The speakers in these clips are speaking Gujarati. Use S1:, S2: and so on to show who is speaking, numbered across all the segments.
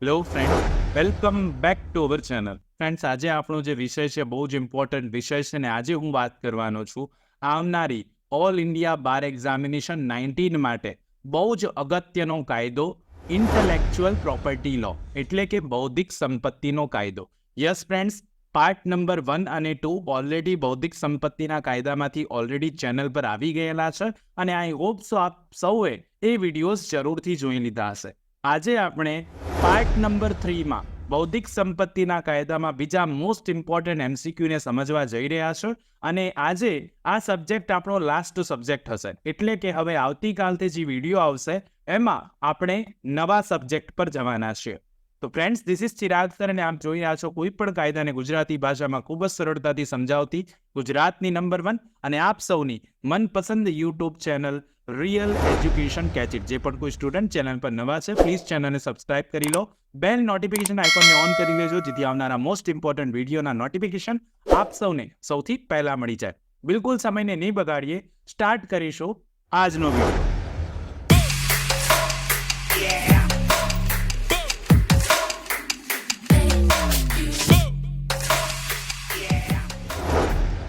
S1: Hello friend, welcome back to our channel. Friends, આજે આપણો જે વિષય છે બહુ જ ઇમ્પોર્ટન્ટ વિષય છે ને આજે હું વાત કરવાનો છું આવનારી ઓલ ઇન્ડિયા બાર એક્ઝામિનેશન 19 માટે બહુ જ અગત્યનો કાયદો ઇન્ટેલેક્ચ્યુઅલ પ્રોપર્ટી લો એટલે કે બૌદ્ધિક સંપત્તિનો કાયદો. યસ ફ્રેન્ડ્સ, પાર્ટ નંબર 1 અને 2 ઓલરેડી બૌદ્ધિક સંપત્તિના કાયદામાંથી ઓલરેડી ચેનલ પર આવી ગયેલા છે અને આઈ હોપ સો આપ સૌએ એ વિડીયોઝ જરૂરથી જોઈ લીધા હશે. આજે આપણે પાર્ટ નંબર 3માં બૌદ્ધિક સંપત્તિના કાયદામાં બીજા મોસ્ટ ઇમ્પોર્ટન્ટ એમસીક્યુને સમજવા જઈ રહ્યા છો અને આજે આ સબ્જેક્ટ આપણો લાસ્ટ સબ્જેક્ટ હશે એટલે કે હવે આવતીકાલથી જે વિડીયો આવશે એમાં આપણે નવા સબ્જેક્ટ પર જવાના છીએ. તો friends, this is Chirag sir અને આપ જોઈ રહ્યા છો કોઈ પણ કાયદાને ગુજરાતી ભાષામાં ખૂબ જ સરળતાથી સમજાવતી ગુજરાતની નંબર 1 અને આપ સૌની મનપસંદ યુટ્યુબ ચેનલ રિયલ એજ્યુકેશન કેચિટ. જે પણ કોઈ સ્ટુડન્ટ ચેનલ પર નવા છે પ્લીઝ ચેનલને સબસ્ક્રાઇબ કરી લો, બેલ નોટિફિકેશન આઇકોનને ઓન કરી લેજો જેથી આવનારા મોસ્ટ ઇમ્પોર્ટન્ટ વિડીયોના નોટિફિકેશન આપ સૌને સૌથી પહેલા મળી જાય. બિલકુલ સમયને નહીં બગાડીએ, સ્ટાર્ટ કરીશું આજનો વિડીયો.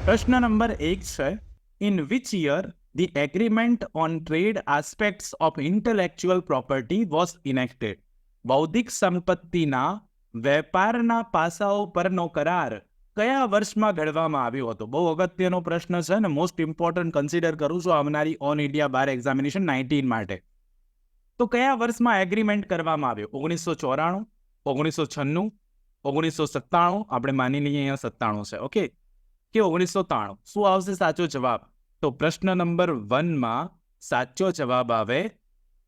S1: પ્રશ્ન નંબર 1 છે, in which year the agreement on trade aspects of intellectual property was enacted? બૌદ્ધિક સંપત્તિના વેપારના પાસાઓ પરનો કરાર કયા વર્ષમાં ઘડવામાં આવ્યો હતો? બહુ અગત્યનો પ્રશ્ન છે ને મોસ્ટ ઇમ્પોર્ટન્ટ કન્સિડર કરું છું આવનારી ઓન ઇન્ડિયા બાર એક્ઝામિનેશન 19 માટે. તો કયા વર્ષમાં એગ્રીમેન્ટ કરવામાં આવ્યો? 1994, 1996, 1997, આપણે માની લઈએ અહીંયા 97 છે, ઓકે, કે 1993? શું આવશે સાચો જવાબ? તો પ્રશ્ન નંબર 1માં સાચો જવાબ આવે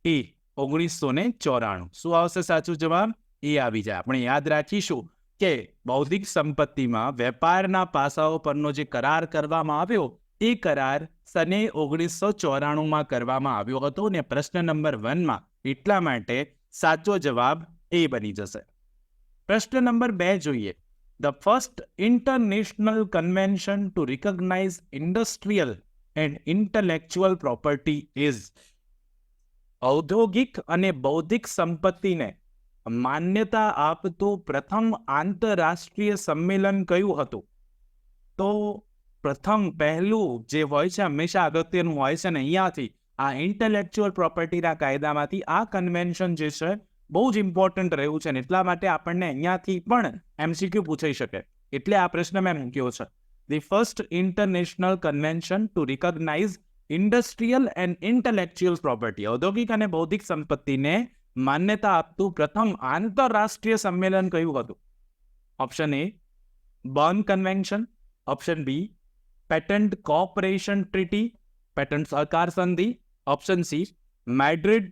S1: એ 1994. શું આવશે સાચો જવાબ? એ આવી જાય. આપણે યાદ રાખીશું કે બૌદ્ધિક સંપત્તિમાં વેપારના પાસાઓ પરનો જે કરાર કરવામાં આવ્યો એ કરાર સને 1994માં કરવામાં આવ્યો હતો ને પ્રશ્ન નંબર 1માં એટલા માટે સાચો જવાબ એ બની જશે. પ્રશ્ન નંબર 2 જોઈએ. The first international convention to recognize industrial and intellectual property is. ઔદ્યોગિક અને બૌદ્ધિક સંપત્તિને માન્યતા આપતું પ્રથમ આંતરરાષ્ટ્રીય સંમેલન કયું હતું? તો પહેલું જે હોય છે હંમેશા અગત્યનું હોય છે ને અહીંયાથી આ ઇન્ટેલેક્ચ્યુઅલ પ્રોપર્ટીના કાયદામાંથી આ કન્વેન્શન જે છે બહુ જ ઇમ્પોર્ટન્ટ રહ્યું છે ને એટલા માટે આપણને અહીંયાથી પણ એમસીક્યુ પૂછાઈ શકે એટલે આ પ્રશ્ન મેં મૂક્યો છે. The first international convention to recognize industrial and intellectual property, ઔદ્યોગિક અને બૌદ્ધિક સંપત્તિને માન્યતા આપતું પ્રથમ આંતરરાષ્ટ્રીય સંમેલન કયું હતું? Option A Berne convention, option B patent cooperation treaty, patent સહકાર સંધિ, ઓપ્શન સી મેડ્રિડ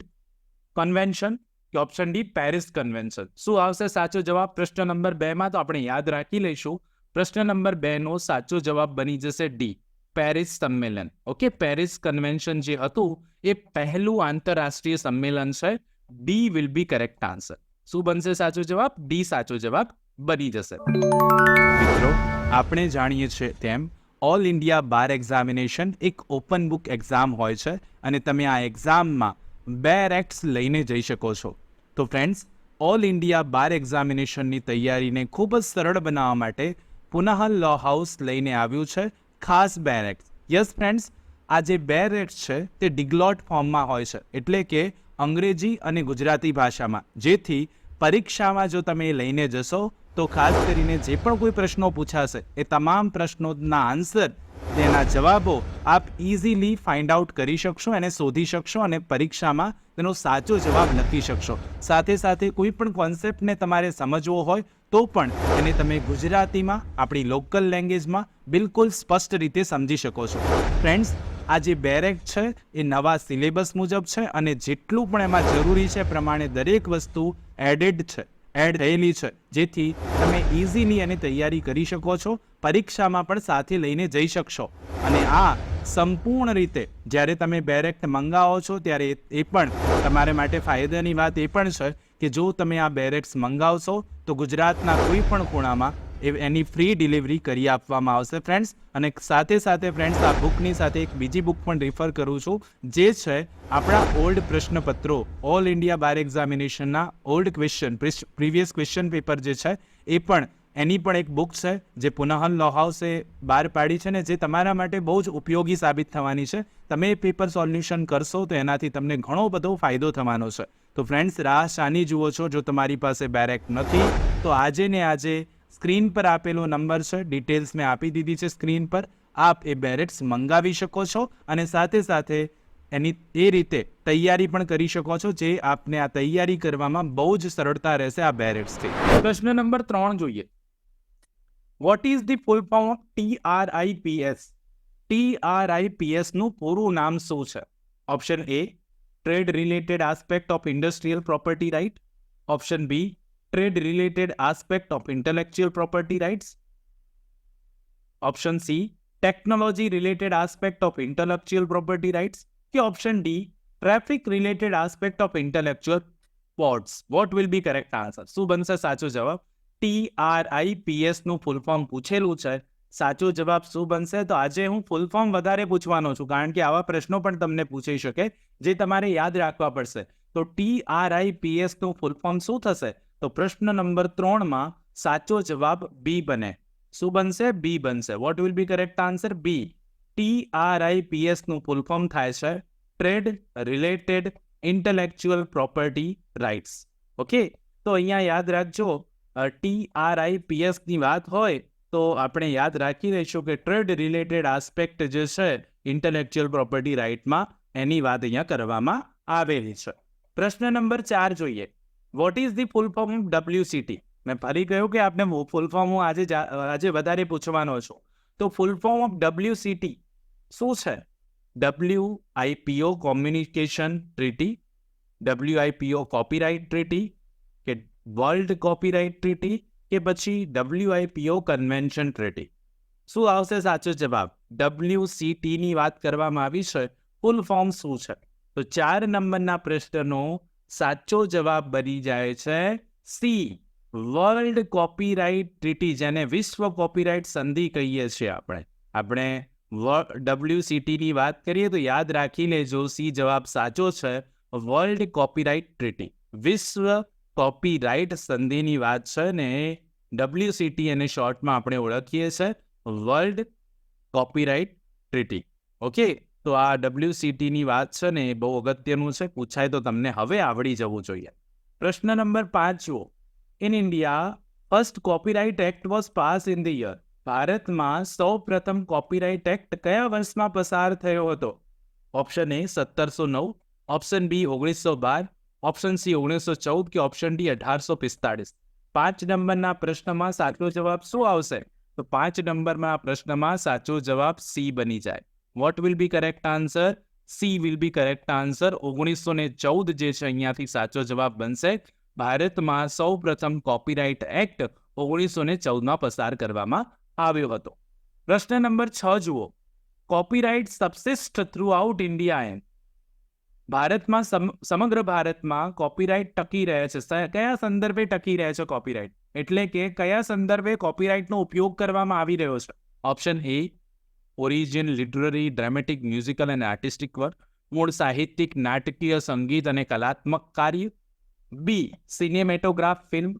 S1: કન્વેન્શન કે ઓપ્શન ડી પેરિસ કન્વેન્શન. શું આવશે સાચો જવાબ પ્રશ્ન નંબર 2માં? તો આપણે યાદ રાખી લઈશું પ્રશ્ન નંબર 2નો સાચો જવાબ બની જશે ડી, પેરિસ સંમેલન. ઓકે, પેરિસ કન્વેન્શન જે હતું એ પહેલું આંતરરાષ્ટ્રીય સંમેલન છે. D will be correct answer. શું બનશે સાચો જવાબ? ડી સાચો જવાબ બની જશે. મિત્રો, આપણે જાણીએ છીએ તેમ ઓલ ઇન્ડિયા બાર એક્ઝામિનેશન એક ઓપન બુક એક્ઝામ હોય છે અને તમે આ એક્ઝામમાં 2 એક્ટ્સ લઈને જઈ શકો છો. તો ફ્રેન્ડ્સ, ઓલ ઇન્ડિયા બાર એક્ઝામિનેશનની તૈયારીને ખૂબ જ સરળ બનાવવા માટે પુનઃ લો હાઉસ લઈને આવ્યું છે ખાસ 2 એક્ટ્સ. યસ ફ્રેન્ડ્સ, આ જે 2 એક્ટ્સ છે તે ડિગ્લોટ ફોર્મમાં હોય છે એટલે કે અંગ્રેજી અને ગુજરાતી ભાષામાં, જેથી પરીક્ષામાં જો તમે લઈને જશો તો ખાસ કરીને જે પણ કોઈ પ્રશ્નો પૂછાશે એ તમામ પ્રશ્નોના આન્સર, તેના જવાબો આપ ઇઝીલી ફાઇન્ડ આઉટ કરી શકશો અને શોધી શકશો અને પરીક્ષામાં તેનો સાચો જવાબ લખી શકશો. સાથે સાથે કોઈ પણ કોન્સેપ્ટને તમારે સમજવો હોય તો પણ એને તમે ગુજરાતીમાં, આપણી લોકલ લેંગ્વેજમાં બિલકુલ સ્પષ્ટ રીતે સમજી શકો છો. ફ્રેન્ડ્સ, આ જે 2 એક્ટ છે એ નવા સિલેબસ મુજબ છે અને જેટલું પણ એમાં જરૂરી છે પ્રમાણે દરેક વસ્તુ એડ થયેલી છે જેથી તમે ઇઝીલી એની તૈયારી કરી શકો છો, પરીક્ષામાં પણ સાથે લઈને જઈ શકશો. અને આ સંપૂર્ણ રીતે જ્યારે તમે 2 એક્ટ મંગાવો છો ત્યારે એ પણ તમારે માટે ફાયદાની વાત એ પણ છે કે જો તમે આ 2 એક્ટ્સ મંગાવશો તો ગુજરાતના કોઈ પણ ખૂણામાં એની ફ્રી ડિલિવરી કરી આપવામાં આવશે ફ્રેન્ડ્સ. અને સાથે સાથે ફ્રેન્ડ્સ આ બુકની સાથે એક બીજી બુક પણ રિફર કરું છું, જે છે આપણા ઓલ્ડ પ્રશ્નપત્રો, ઓલ ઇન્ડિયા બાર એક્ઝામિનેશનના old question, previous question paper જે છે એ પણ, એની પણ એક બુક છે જે પુનઃ લો હાઉસે બહાર પાડી છે ને, જે તમારા માટે બહુ જ ઉપયોગી સાબિત થવાની છે. તમે એ પેપર સોલ્યુશન કરશો તો એનાથી તમને ઘણો બધો ફાયદો થવાનો છે. તો ફ્રેન્ડ્સ, રાહ શાની જુઓ છો? જો તમારી પાસે બેરેક નથી તો આજે ને આજે સ્ક્રીન પર આપેલો નંબર છે, ડિટેલ્સ મેં આપી દીધી છે સ્ક્રીન પર, આપ એ બેરેક્સ મંગાવી શકો છો અને સાથે સાથે એની એ રીતે તૈયારી પણ કરી શકો છો, જે આપને આ તૈયારી કરવામાં બહુ જ સરળતા રહેશે આ બેરેક્સથી. પ્રશ્ન નંબર 3 જોઈએ. What is the full form of TRIPS? TRIPS નું પૂરું નામ શું છે? Option A, trade related aspect of industrial property right. Option B, trade related aspect of intellectual property rights. Option C, technology related aspect of intellectual property rights. કે option D, traffic related aspect of intellectual ports. What will be correct answer? શું બનશે સાચો જવાબ? TRIPS નું ફૂલ ફોર્મ પૂછેલું છે, સાચો જવાબ શું બનશે? તો આજે હું ફૂલ ફોર્મ વધારે પૂછવાનો છું, કારણ કે આવા પ્રશ્નો પણ તમને પૂછી શકે, જે તમારે યાદ રાખવા પડશે. તો TRIPS નું ફૂલ ફોર્મ શું થશે? તો પ્રશ્ન નંબર 3 માં સાચો જવાબ B બને. શું બનશે? B બનશે. What will be correct answer? B. TRIPS નું ફૂલ ફોર્મ થાય છે trade related intellectual property rights. Okay, તો અહીંયા યાદ રાખજો, TRIPS ની વાત હોય તો આપણે યાદ રાખી લઈશું કે ટ્રેડ રિલેટેડ આસ્પેક્ટ જે છે ઇન્ટેલેક્ચ્યુઅલ પ્રોપર્ટી રાઇટમાં, એની વાત અહીંયા કરવામાં આવેલી છે. પ્રશ્ન નંબર 4 જોઈએ. What is the full form of WCT? મેં ફરી કહ્યું કે આપણે ફૂલ ફોર્મ હું આજે વધારે પૂછવાનો છું. તો ફૂલ ફોર્મ ઓફ WCT શું છે? WIPO communication treaty, WIPO copyright treaty, કે વર્લ્ડ કોપીરાઇટ ટ્રીટી, કે પછી WIPO કન્વેન્શન ટ્રીટી? શું આવશે સાચો જવાબ? WCT ની વાત કરવામાં આવી છે, ફૂલ ફોર્મ શું છે? તો 4 નંબરના પ્રશ્નનો સાચો જવાબ બની જાય છે C, વર્લ્ડ કોપીરાઇટ ટ્રીટી, જેને વિશ્વ કોપીરાઇટ સંધિ કહીએ છીએ. આપણે WCT ની વાત કરીએ તો યાદ રાખી લેજો, C જવાબ સાચો છે, વર્લ્ડ કોપીરાઇટ ટ્રીટી. વિશ્વ કોપીરાઇટ સંધિની વાત છે ને, WCT અને શોર્ટમાં આપણે ઓળખીએ છીએ વર્લ્ડ કોપીરાઇટ ટ્રીટી. ઓકે, તો આ WCT ની વાત છે ને એ બહુ અગત્યનું છે, પૂછાય તો તમને હવે આવડી જવું જોઈએ. પ્રશ્ન નંબર 5 જુઓ. In India first copyright act was pass in the year. ભારતમાં સૌ પ્રથમ કોપીરાઇટ એક્ટ કયા વર્ષમાં પસાર થયો હતો? Option A 1709, option B 1912, option C 1914, કે ઓપ્શન D 1845. 5 નંબરના પ્રશ્નમાં સાચો જવાબ શું આવશે? તો 5 નંબરના પ્રશ્નમાં સાચો જવાબ C બની જાય. Vote will be correct answer? C will be correct answer. 1914 જે છે અહીંયાથી સાચો જવાબ બનશે. ભારતમાં સૌ પ્રથમ કોપીરાઇટ એક્ટ 1914માં પસાર કરવામાં આવ્યો હતો. પ્રશ્ન નંબર 6 જુઓ. Copyright subsist throughout India and. ભારતમાં સમગ્ર ભારતમાં કોપીરાઇટ ટકી રહે છે. કયા સંદર્ભે ટકી રહે છે કોપીરાઇટ? એટલે કે કયા સંદર્ભે કોપીરાઇટનો ઉપયોગ કરવામાં આવી રહ્યો છે? Option A, origin, literary, dramatic, musical અને આર્ટિસ્ટિક વર્ક, મૂળ સાહિત્યિક, નાટકીય, સંગીત અને કલાત્મક કાર્ય. B, cinematograph film.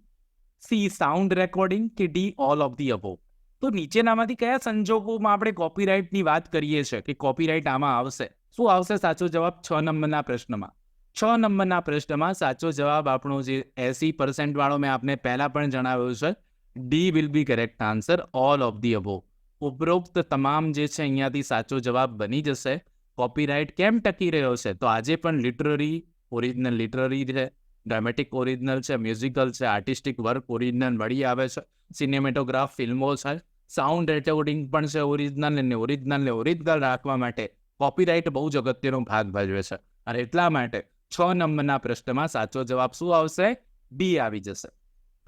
S1: C, sound recording, કે D, all of the above. તો નીચેનામાંથી કયા સંજોગોમાં આપણે કોપીરાઇટની વાત કરીએ છીએ કે કોપીરાઇટ આમાં આવશે? શું આવશે સાચો જવાબ 6 નંબરના પ્રશ્નમાં? 6 નંબરના પ્રશ્નમાં સાચો જવાબ આપણો જે 80% વાળો મેં આપને પહેલા પણ જણાવ્યું છે, D will be correct answer, all of the above. ઉપરોક્ત તમામ જે છે અહીંયાથી સાચો જવાબ બની જશે. કોપીરાઇટ કેમ ટકી રહ્યો છે? તો આજે પણ લિટરરી, ઓરિજિનલ લિટરરી છે, ડ્રામેટિક ઓરિજિનલ છે, મ્યુઝિકલ છે, આર્ટિસ્ટિક વર્ક ઓરિજિનલ મળી આવે છે, સિનેમેટોગ્રાફ ફિલ્મો છે, સાઉન્ડ રેકોર્ડિંગ પણ છે ઓરિજિનલ રાખવા માટે કોપીરાઇટ બહુ જ અગત્યનો ભાગ ભજવે છે. અને એટલા માટે 6 નંબરના પ્રશ્નમાં સાચો જવાબ શું આવશે? D આવી જશે.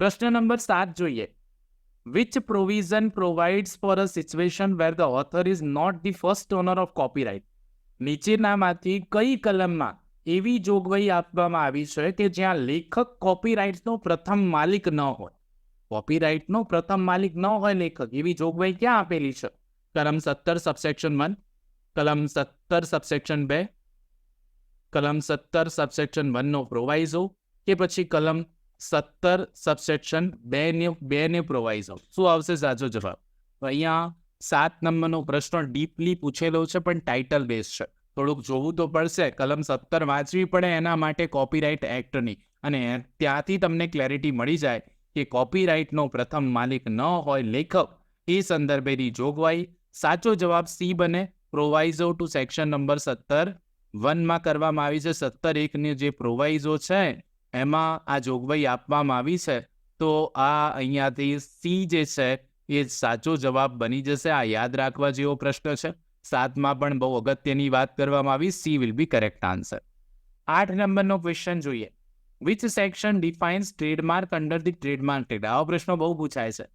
S1: પ્રશ્ન નંબર 7 જોઈએ. Which provision provides for a situation where the author is not the first owner of copyright? નીચેનામાંથી કઈ કલમમાં એવી જોગવાઈ આપવામાં આવી છે કે જ્યાં લેખક કોપીરાઇટનો પ્રથમ માલિક ન હોય? કોપીરાઇટનો પ્રથમ માલિક ન હોય લેખક, એવી જોગવાઈ ક્યાં આપેલી છે? કલમ 17 સબસેક્શન 1, કલમ 17 સબસેક્શન 2, કલમ 17 સબસેક્શન 1 નો પ્રોવાઇઝો, કે પછી કલમ 17 સબસેક્શન 2 ને પ્રોવાઇઝો? શું આવશે સાચો જવાબ? તો અહીંયા 7 નંબરનો પ્રશ્ન ડીપલી પૂછેલો છે, પણ ટાઇટલ બેઝ છે. થોડુંક જોવું તો પડશે, કલમ 17 વાંચવી પડે એના માટે કોપીરાઇટ એક્ટની, અને ત્યાંથી તમને ક્લેરિટી મળી જાય કે કોપીરાઇટનો પ્રથમ માલિક ન હોય લેખક, એ સંદર્ભેની જોગવાઈ. સાચો જવાબ સી બને. પ્રોવાઇઝો ટુ સેક્શન નંબર 17(1) કરવામાં આવી છે. 17(1) જે પ્રોવાઇઝો છે એમાં આ જોગવાઈ આપવામાં આવી છે. તો આ અહીંયાથી સી જે છે એ સાચો જવાબ બની જશે. આ યાદ રાખવા જેવો પ્રશ્ન છે. 7માં પણ બહુ અગત્યની વાત કરવામાં આવી. She will be correct answer. 8 નંબરનો ક્વેશ્ચન જોઈએ. Which section defines trademark under the trademark act? આવો પ્રશ્ન બહુ પૂછાય છે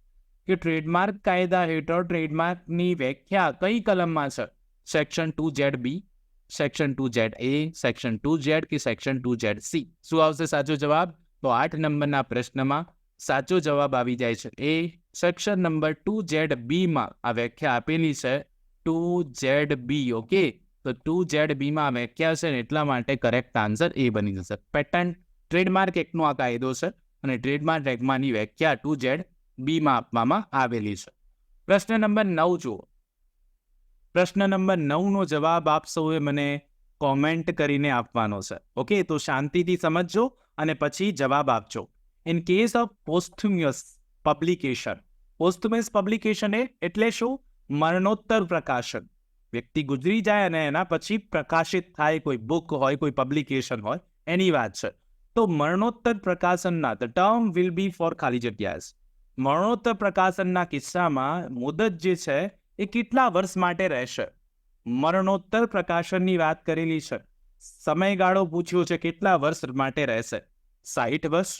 S1: કે ટ્રેડમાર્ક કાયદા હેઠળ ટ્રેડમાર્કની વ્યાખ્યા કઈ કલમમાં છે? Section 2(z)(b), section 2(z)(a), section 2(z) કે સેક્શન 2(z)(c)? શું આવશે સાચો જવાબ? તો 8 નંબરના પ્રશ્નમાં સાચો જવાબ આવી જાય છે એ સેક્શન નંબર 2(z)(b) માં આ વ્યાખ્યા આપેલી છે. 2(z)(b). ઓકે, તો 2(z)(b) માં વ્યાખ્યા છે ને એટલા માટે કરેક્ટ આન્સર એ બની જશે. પેટન્ટ ટ્રેડમાર્ક એક્ટનો આ કાયદો છે અને ટ્રેડમાર્ક એક્ટમાંની વ્યાખ્યા 2(z)(b) માં આપવામાં આવેલી છે. પ્રશ્ન નંબર 9 જુઓ. પ્રશ્ન નંબર 9 નો જવાબ આપ સૌએ મને કોમેન્ટ કરીને આપવાનો છે. ઓકે, તો શાંતિથી સમજજો અને પછી જવાબ આપજો. In case of posthumous publication, posthumous publication એટલે શું? મરણોત્તર પ્રકાશન. વ્યક્તિ ગુજરી જાય અને એના પછી પ્રકાશિત થાય કોઈ બુક હોય, કોઈ પબ્લિકેશન હોય, એની વાત છે. તો મરણોત્તર પ્રકાશનના the term will be for ખાલી જગ્યાસ. મરણોત્તર પ્રકાશનના કિસ્સામાં મુદત જે છે એ કેટલા વર્ષ માટે રહેશે? મરણોત્તર પ્રકાશનની વાત કરેલી છે, સમયગાળો પૂછ્યો છે, કેટલા વર્ષ માટે રહેશે? 60 વર્ષ,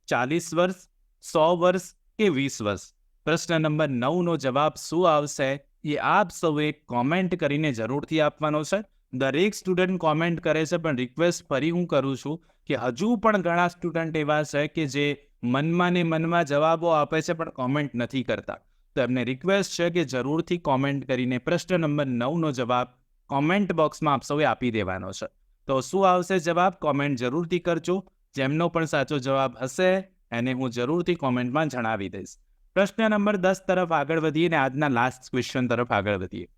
S1: 40 વર્ષ, 100 વર્ષ કે 20 વર્ષ? પ્રશ્ન નંબર 9 નો જવાબ શું આવશે એ આપ સૌએ કોમેન્ટ કરીને જરૂરથી આપવાનો છે. દરેક સ્ટુડન્ટ કોમેન્ટ કરે છે, પણ રિક્વેસ્ટ ફરી હું કરું છું કે હજુ પણ ઘણા સ્ટુડન્ટ એવા છે કે જે મનમાં ને મનમાં જવાબો આપે છે પણ કોમેન્ટ નથી કરતા. તો એમને રિક્વેસ્ટ છે કે જરૂરથી કોમેન્ટ કરીને પ્રશ્ન નંબર 9 નો જવાબ કોમેન્ટ બોક્સમાં આપ સૌએ આપી દેવાનો છે. તો શું આવશે જવાબ? કોમેન્ટ જરૂરથી કરજો. જેમનો પણ સાચો જવાબ હશે એને હું જરૂરથી કોમેન્ટમાં જણાવી દઈશ. પ્રશ્ન નંબર 10 તરફ આગળ વધીએ અને આજના લાસ્ટ ક્વેશ્ચન તરફ આગળ વધીએ.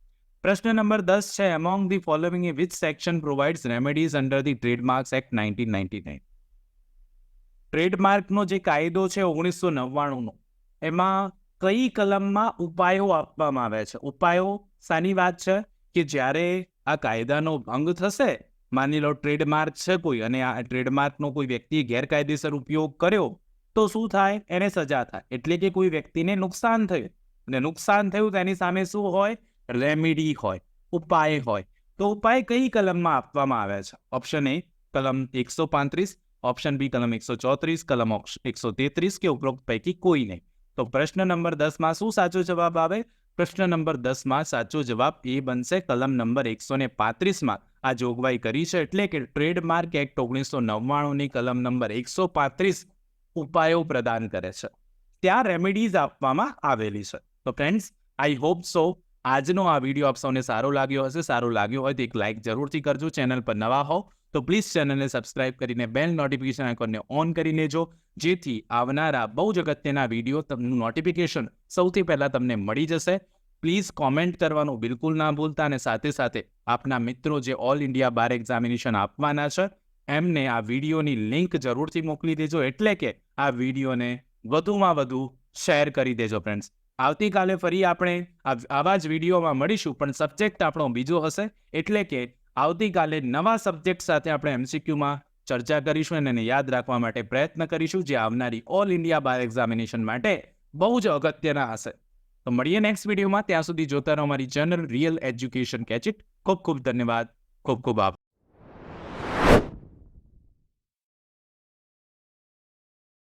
S1: પ્રશ્ન નંબર 10 છે, among the following which section provides remedies under the trademarks act 1999? ટ્રેડમાર્કનો જે કાયદો છે 1999નો, એમાં કઈ કલમમાં ઉપાયો આપવામાં આવે છે? ઉપાયો શાની વાત છે? કે જ્યારે આ કાયદાનો ભંગ થશે, માની લો ટ્રેડમાર્ક છે કોઈ અને આ ટ્રેડમાર્કનો કોઈ વ્યક્તિએ ગેરકાયદેસર ઉપયોગ કર્યો, તો શું થાય? એને સજા થાય. એટલે કે કોઈ વ્યક્તિને નુકસાન થયું, અને નુકસાન થયું તેની સામે શું હોય? રેમેડી હોય, ઉપાય હોય. તો ઉપાય કઈ કલમમાં આપવામાં આવે છે? ઓપ્શન એ કલમ 135, ઓપ્શન બી કલમ 134, કલમ 133 કે ઉપરોક્ત પૈકી કોઈ નહીં. તો પ્રશ્ન નંબર 10માં શું સાચો જવાબ આવે? પ્રશ્ન નંબર 10માં સાચો જવાબ એ બનશે કલમ નંબર 135માં આ જોગવાઈ કરી છે. એટલે કે ટ્રેડમાર્ક એક્ટ 1999ની કલમ નંબર 135 ઉપાયો પ્રદાન કરે છે, ત્યાં રેમેડીઝ આપવામાં આવેલી છે. તો ફ્રેન્ડ્સ, આઈ હોપ સો આજનો આ વિડીયો આપ સૌને સારો લાગ્યો હશે. સારો લાગ્યો હોય તો એક લાઇક જરૂરથી કરજો. ચેનલ પર નવા હો તો પ્લીઝ ચેનલને સબસ્ક્રાઇબ કરીને બેલ નોટિફિકેશન આઇકોનને ઓન કરી લેજો, જેથી આવનારા બહુ જ અગત્યના વિડીયો તમને નોટિફિકેશન સૌથી પહેલાં તમને મળી જશે. પ્લીઝ કોમેન્ટ કરવાનું બિલકુલ ના ભૂલતા, અને સાથે સાથે આપના મિત્રો જે ઓલ ઇન્ડિયા બાર એક્ઝામિનેશન આપવાના છે એમને આ વિડીયોની લિંક જરૂરથી મોકલી દેજો. એટલે કે આ વિડીયોને વધુમાં વધુ શેર કરી દેજો ફ્રેન્ડ્સ. આવતીકાલે ફરી આપણે આવા જ વિડીયોમાં મળીશું, પણ સબ્જેક્ટ આપણો બીજો હશે. એટલે કે આવતીકાલે નવા સબ્જેક્ટ સાથે આપણે MCQમાં ચર્ચા કરીશું અને એને યાદ રાખવા માટે પ્રયત્ન કરીશું, જે આવનારી ઓલ ઇન્ડિયા બાર એક્ઝામિનેશન માટે બહુ જ અગત્યના હશે. તો મળીએ નેક્સ્ટ વિડીયોમાં. ત્યાં સુધી જોતા રહો અમારી channel real education catch it. ખૂબ ખૂબ ધન્યવાદ. ખૂબ ખૂબ આભાર.